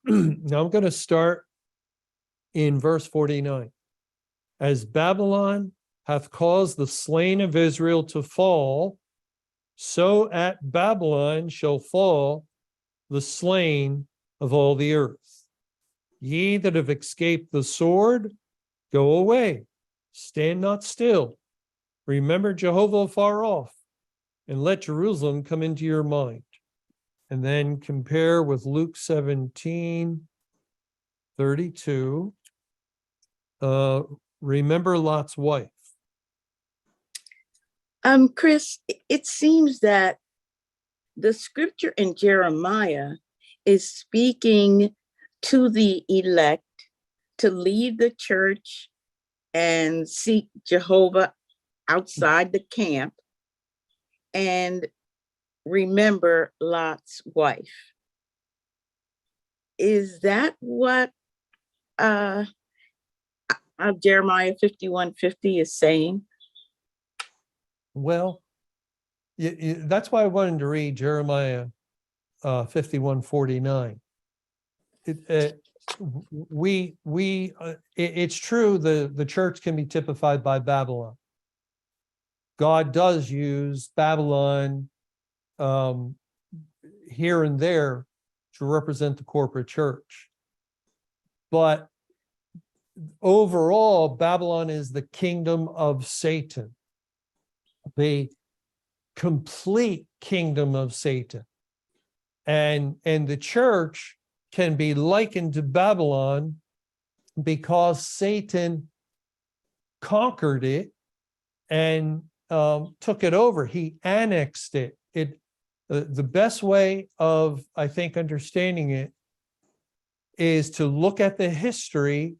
Now I'm going to start in verse 49. As Babylon hath caused the slain of Israel to fall, so at Babylon shall fall the slain of all the earth. Ye that have escaped the sword, go away, stand not still. Remember Jehovah afar off, and let Jerusalem come into your mind. And then compare with Luke 17:32. Remember Lot's wife. Chris, it seems that the scripture in Jeremiah is speaking to the elect to leave the church and seek Jehovah outside the camp and remember Lot's wife. Is that what Jeremiah 51:50 is saying? Well, that's why I wanted to read Jeremiah 51:49. It's true the church can be typified by Babylon. God does use Babylon here and there to represent the corporate church. But overall, Babylon is the kingdom of Satan, the complete kingdom of Satan. And the church can be likened to Babylon because Satan conquered it and took it over. He annexed it. The best way of, I think, understanding it is to look at the history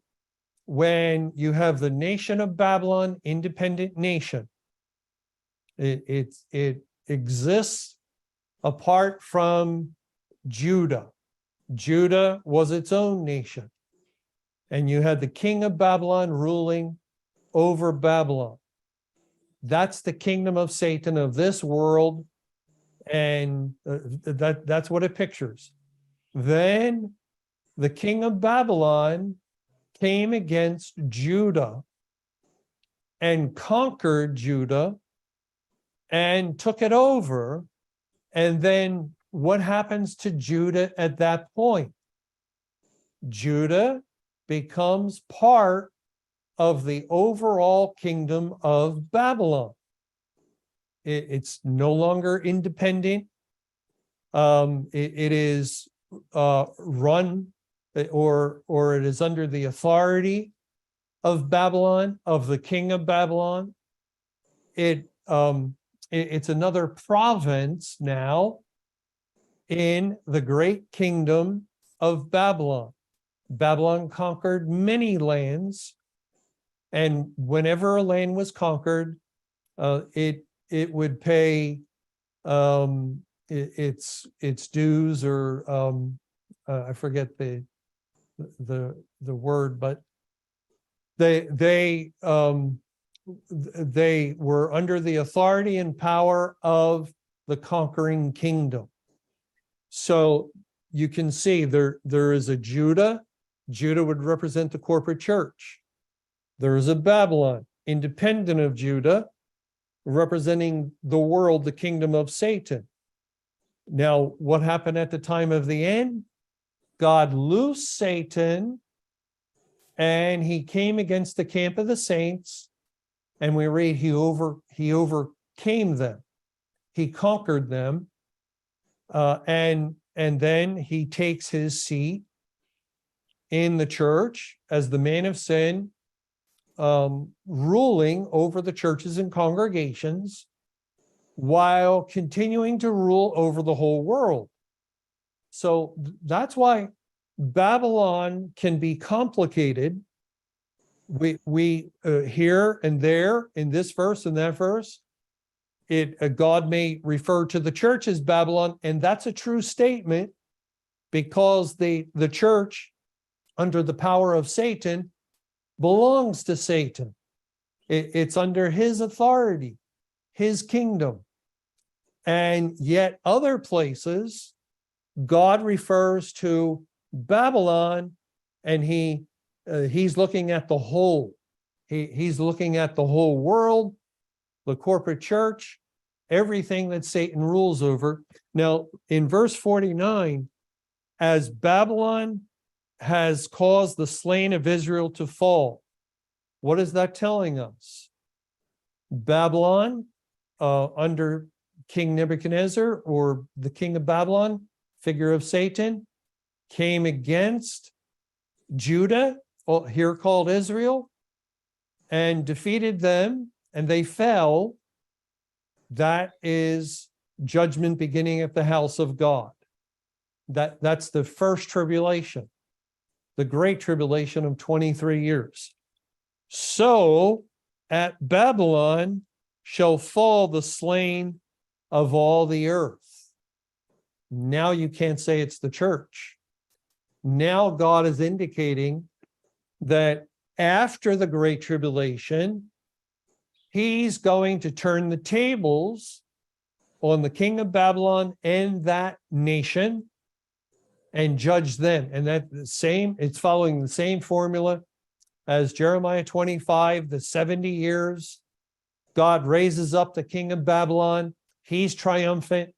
when you have the nation of Babylon, independent nation. It exists apart from Judah. Judah was its own nation. And you had the king of Babylon ruling over Babylon. That's the kingdom of Satan of this world. And that's what it pictures. Then the king of Babylon came against Judah and conquered Judah and took it over. And then what happens to Judah at that point? Judah becomes part of the overall kingdom of Babylon. It's no longer independent. It is run or it is under the authority of Babylon, of the king of Babylon. It's another province now in the great kingdom of Babylon. Babylon conquered many lands, and whenever a land was conquered, it would pay its dues, or I forget the word, but they were under the authority and power of the conquering kingdom. So you can see there is a Judah. Judah would represent the corporate church. There is a Babylon, independent of Judah, representing the world, the kingdom of Satan. Now, what happened at the time of the end? God loosed Satan, and he came against the camp of the saints, and we read he overcame them. He conquered them, and then he takes his seat in the church as the man of sin, ruling over the churches and congregations while continuing to rule over the whole world. So that's why Babylon can be complicated. We here and there in this verse and that verse, God may refer to the church as Babylon, and that's a true statement because the church under the power of Satan belongs to Satan. It's under his authority, his kingdom. And yet other places, God refers to Babylon, and he's looking at the whole. He's looking at the whole world, the corporate church, everything that Satan rules over. Now, in verse 49, as Babylon has caused the slain of Israel to fall, what is that telling us? Babylon, under King Nebuchadnezzar, or the king of Babylon, figure of Satan, came against Judah, here called Israel, and defeated them, and they fell. That is judgment beginning at the house of God. That's the first tribulation, the great tribulation of 23 years. So at Babylon shall fall the slain of all the earth. Now you can't say it's the church. Now God is indicating that after the great tribulation, he's going to turn the tables on the king of Babylon and that nation and judge them. And it's following the same formula as Jeremiah 25, the 70 years. God raises up the king of Babylon. He's triumphant.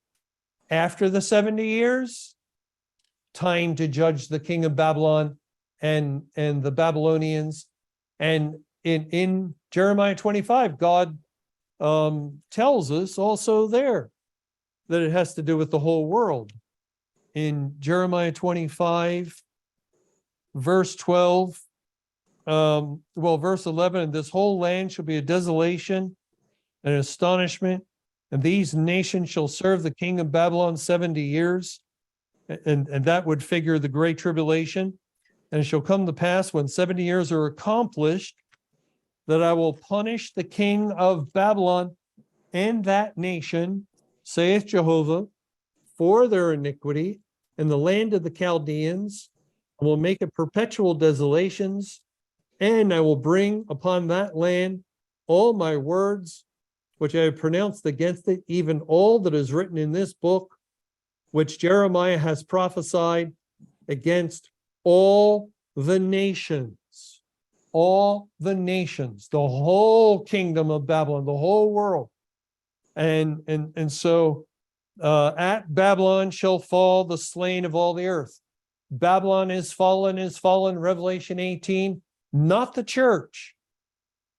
After the 70 years, time to judge the king of Babylon and the Babylonians. And in Jeremiah 25, God tells us also there that it has to do with the whole world. In Jeremiah 25, verse 12, verse 11, and this whole land shall be a desolation and an astonishment, and these nations shall serve the king of Babylon 70 years. And that would figure the great tribulation. And it shall come to pass when 70 years are accomplished that I will punish the king of Babylon and that nation, saith Jehovah, for their iniquity in the land of the Chaldeans. I will make it perpetual desolations, and I will bring upon that land all my words which I have pronounced against it, even all that is written in this book, which Jeremiah has prophesied against all the nations, the whole kingdom of Babylon, the whole world. And so at Babylon shall fall the slain of all the earth. Babylon is fallen, Revelation 18, not the church,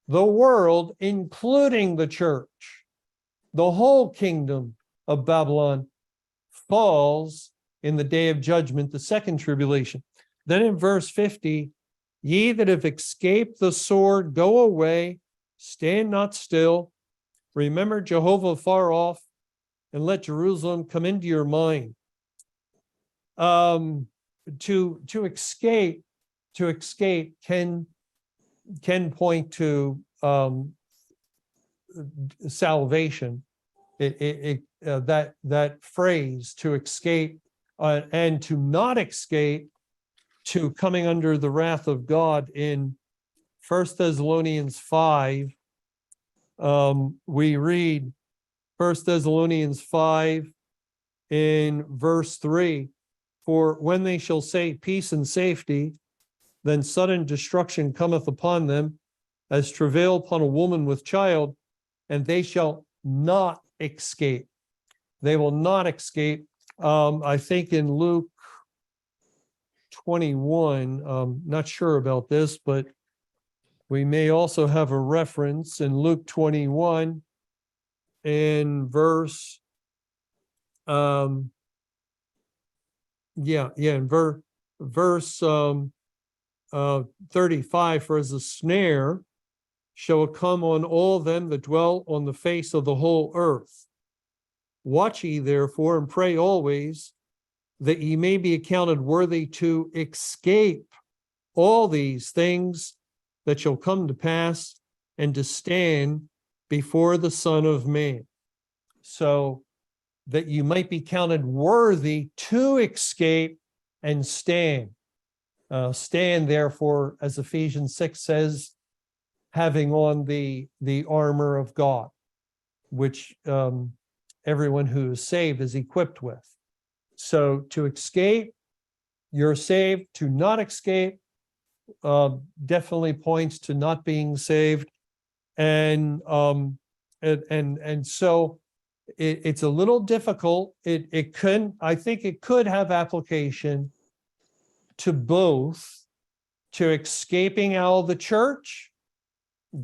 the world, including the church. The whole kingdom of Babylon falls in the day of judgment, the second tribulation. Then in verse 50, ye that have escaped the sword, go away, stand not still. Remember Jehovah far off, and let Jerusalem come into your mind. To escape can point to salvation. That phrase, to escape and to not escape, to coming under the wrath of God. In 1 Thessalonians 5, we read 1 Thessalonians 5 in verse 3, for when they shall say peace and safety, then sudden destruction cometh upon them, as travail upon a woman with child, and they shall not escape. They will not escape. I think in Luke 21, not sure about this, but we may also have a reference in Luke 21 in verse, in verse 35, for as a snare shall come on all them that dwell on the face of the whole earth. Watch ye therefore and pray always, that ye may be accounted worthy to escape all these things that shall come to pass, and to stand before the Son of Man. So that you might be counted worthy to escape and stand. Stand therefore, as Ephesians 6 says, having on the armor of God, which everyone who is saved is equipped with. So to escape you're saved, to not escape, definitely points to not being saved. And so it's a little difficult. I think it could have application to both, to escaping out of the church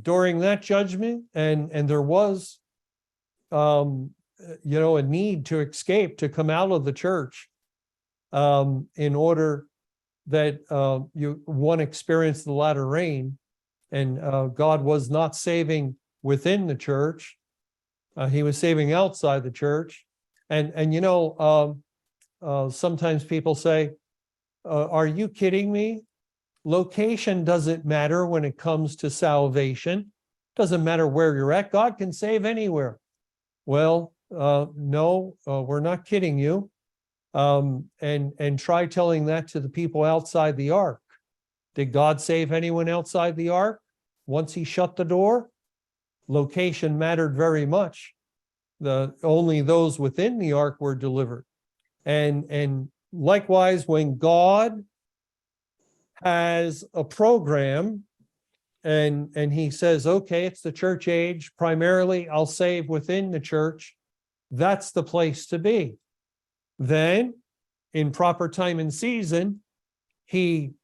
during that judgment, and there was a need to escape, to come out of the church, in order that one experience the latter rain. And God was not saving within the church. He was saving outside the church. And sometimes people say, are you kidding me? Location doesn't matter when it comes to salvation. Doesn't matter where you're at. God can save anywhere. Well, no, we're not kidding you. And try telling that to the people outside the ark. Did God save anyone outside the ark once he shut the door? Location mattered very much. Only those within the ark were delivered. And likewise, when God has a program and he says, okay, it's the church age, primarily I'll save within the church, that's the place to be. Then in proper time and season, he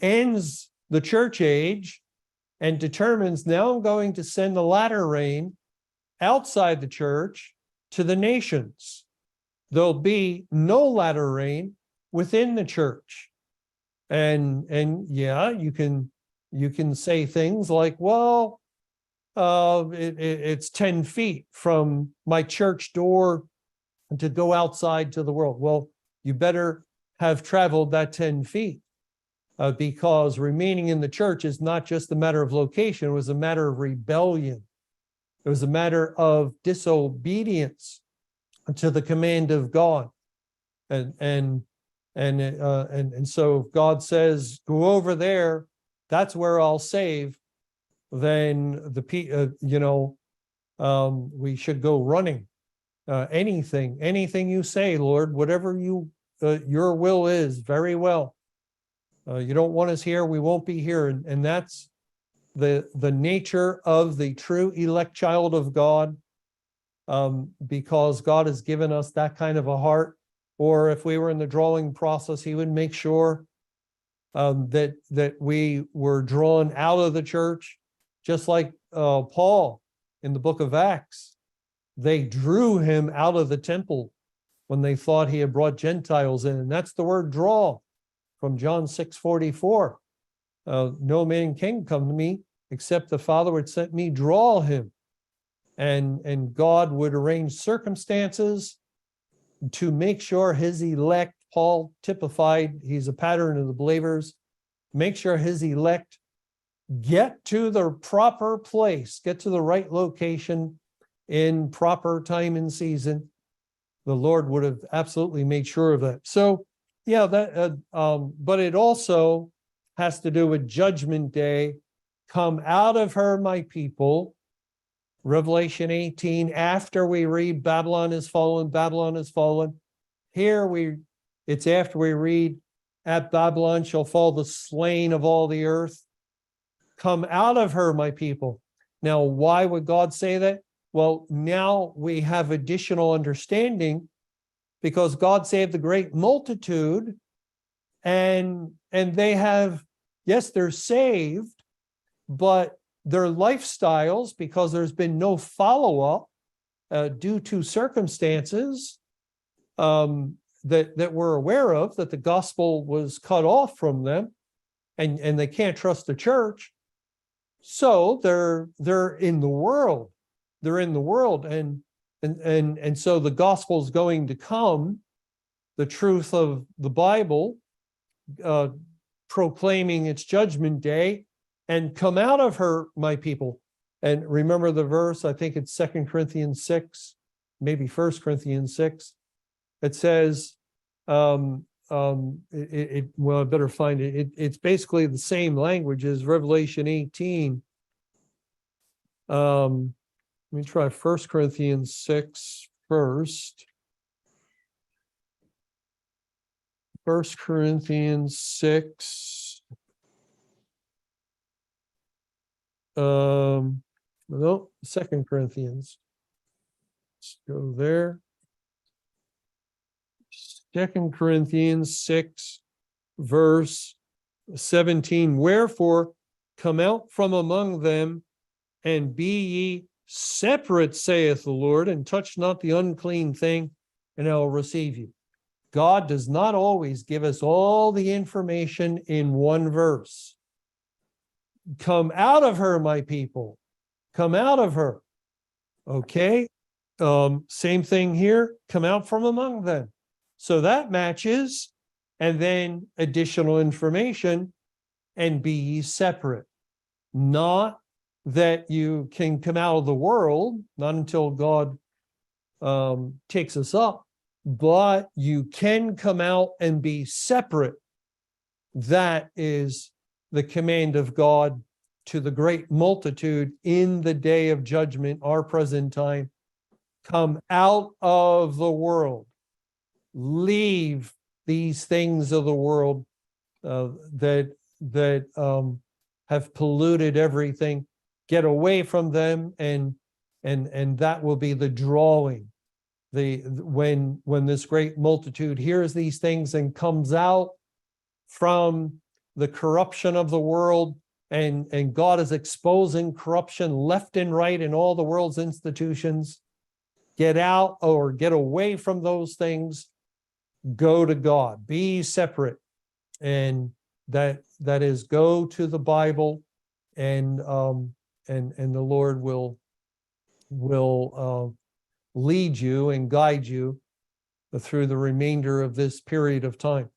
ends the church age and determines, now I'm going to send the latter rain outside the church to the nations. There'll be no latter rain within the church. And yeah, you can say things like, well, it's 10 feet from my church door to go outside to the world. Well, you better have traveled that 10 feet. Because remaining in the church is not just a matter of location, it was a matter of rebellion. It was a matter of disobedience to the command of God. And so if God says, go over there, that's where I'll save, then we should go running. Anything you say, Lord, whatever your will is, very well. You don't want us here, we won't be here. And that's the nature of the true elect child of God, because God has given us that kind of a heart. Or if we were in the drawing process, he would make sure that we were drawn out of the church, just like Paul in the book of Acts. They drew him out of the temple when they thought he had brought Gentiles in. And that's the word draw. From John 6:44, no man can come to me except the Father would sent me, draw him. And God would arrange circumstances to make sure his elect, Paul typified, he's a pattern of the believers, make sure his elect get to the proper place, get to the right location in proper time and season. The Lord would have absolutely made sure of that. So yeah, but it also has to do with Judgment Day. Come out of her, my people. Revelation 18, after we read Babylon is fallen, Babylon is fallen. Here it's after we read, at Babylon shall fall the slain of all the earth. Come out of her, my people. Now, why would God say that? Well, now we have additional understanding, because God saved the great multitude, and they have, yes, they're saved, but their lifestyles, because there's been no follow-up due to circumstances that we're aware of, that the gospel was cut off from them, and they can't trust the church. So they're in the world. They're in the world, and so the gospel is going to come, the truth of the Bible, proclaiming its judgment day, and come out of her, my people. And remember the verse, I think it's 2 Corinthians 6, maybe 1 Corinthians 6. It says, well, I better find it. It's basically the same language as Revelation 18. Let me try 1 Corinthians 6 first. 1 Corinthians 6. No, 2 Corinthians. Let's go there. 2 Corinthians 6, verse 17. Wherefore, come out from among them, and be ye separate, saith the Lord, and touch not the unclean thing, and I will receive you. God does not always give us all the information in one verse. Come out of her, my people. Come out of her. Okay. Same thing here. Come out from among them. So that matches. And then additional information, and be ye separate. Not that you can come out of the world, not until God takes us up, but you can come out and be separate. That is the command of God to the great multitude in the day of judgment, our present time. Come out of the world. Leave these things of the world that have polluted everything. Get away from them, and that will be the drawing. When this great multitude hears these things and comes out from the corruption of the world, and God is exposing corruption left and right in all the world's institutions. Get out or get away from those things. Go to God. Be separate, and that is go to the Bible, and the Lord will lead you and guide you through the remainder of this period of time.